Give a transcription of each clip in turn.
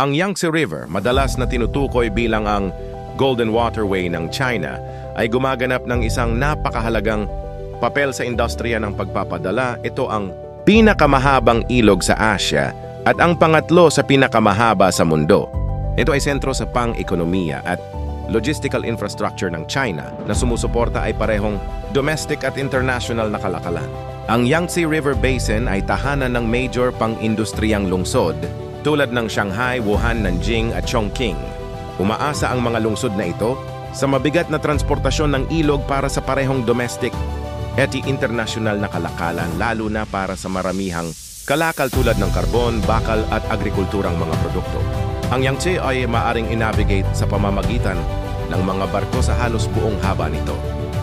Ang Yangtze River, madalas na tinutukoy bilang ang Golden Waterway ng China, ay gumaganap ng isang napakahalagang papel sa industriya ng pagpapadala. Ito ang pinakamahabang ilog sa Asia at ang pangatlo sa pinakamahaba sa mundo. Ito ay sentro sa pang-ekonomiya at logistical infrastructure ng China na sumusuporta ay parehong domestic at international na kalakalan. Ang Yangtze River Basin ay tahanan ng major pang-industriyang lungsod tulad ng Shanghai, Wuhan, Nanjing at Chongqing. Umaasa ang mga lungsod na ito sa mabigat na transportasyon ng ilog para sa parehong domestic at international na kalakalan, lalo na para sa maramihang kalakal tulad ng karbon, bakal at agrikulturang mga produkto. Ang Yangtze ay maaring i-navigate sa pamamagitan ng mga barko sa halos buong haba nito.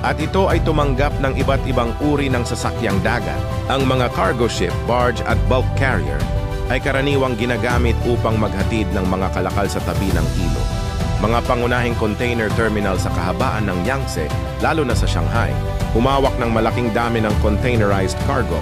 At ito ay tumanggap ng iba't ibang uri ng sasakyang dagat. Ang mga cargo ship, barge at bulk carrier ay karaniwang ginagamit upang maghatid ng mga kalakal sa tabi ng ilog. Mga pangunahing container terminal sa kahabaan ng Yangtze, lalo na sa Shanghai, humawak ng malaking dami ng containerized cargo.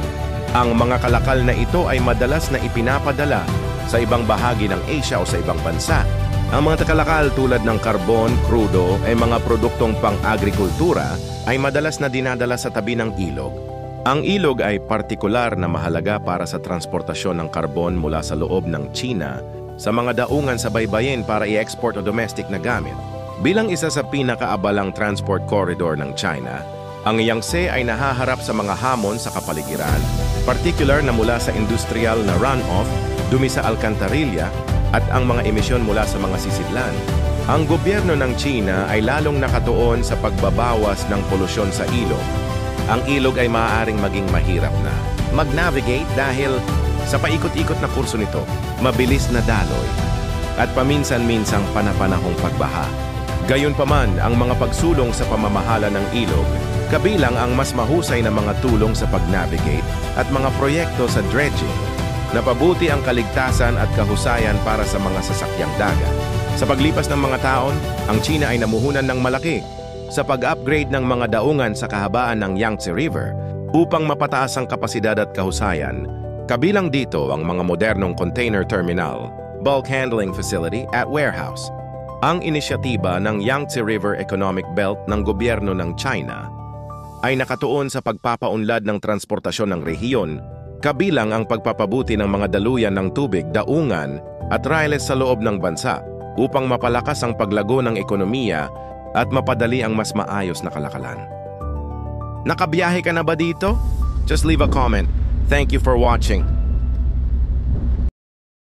Ang mga kalakal na ito ay madalas na ipinapadala sa ibang bahagi ng Asia o sa ibang bansa. Ang mga kalakal tulad ng karbon, krudo, ay mga produktong pang-agrikultura ay madalas na dinadala sa tabi ng ilog. Ang ilog ay partikular na mahalaga para sa transportasyon ng karbon mula sa loob ng China sa mga daungan sa baybayin para i-export o domestic na gamit. Bilang isa sa pinakaabalang transport corridor ng China, ang Yangtze ay nahaharap sa mga hamon sa kapaligiran, particular na mula sa industrial na runoff, dumi sa alkantarilya, at ang mga emisyon mula sa mga sisidlan. Ang gobyerno ng China ay lalong nakatuon sa pagbabawas ng polusyon sa ilog. Ang ilog ay maaaring maging mahirap na mag-navigate dahil sa paikot-ikot na kurso nito, mabilis na daloy, at paminsan-minsang panapanahong pagbaha. Gayunpaman, ang mga pagsulong sa pamamahala ng ilog, kabilang ang mas mahusay na mga tulong sa pag-navigate at mga proyekto sa dredging, napabuti ang kaligtasan at kahusayan para sa mga sasakyang dagat. Sa paglipas ng mga taon, ang China ay namuhunan ng malaki sa pag-upgrade ng mga daungan sa kahabaan ng Yangtze River upang mapataas ang kapasidad at kahusayan. Kabilang dito ang mga modernong container terminal, bulk handling facility at warehouse. Ang inisyatiba ng Yangtze River Economic Belt ng gobyerno ng China ay nakatuon sa pagpapaunlad ng transportasyon ng rehiyon, kabilang ang pagpapabuti ng mga daluyan ng tubig, daungan at railes sa loob ng bansa upang mapalakas ang paglago ng ekonomiya at mapadali ang mas maayos na kalakalan. Nakabiyahe ka na ba dito? Just leave a comment. Thank you for watching.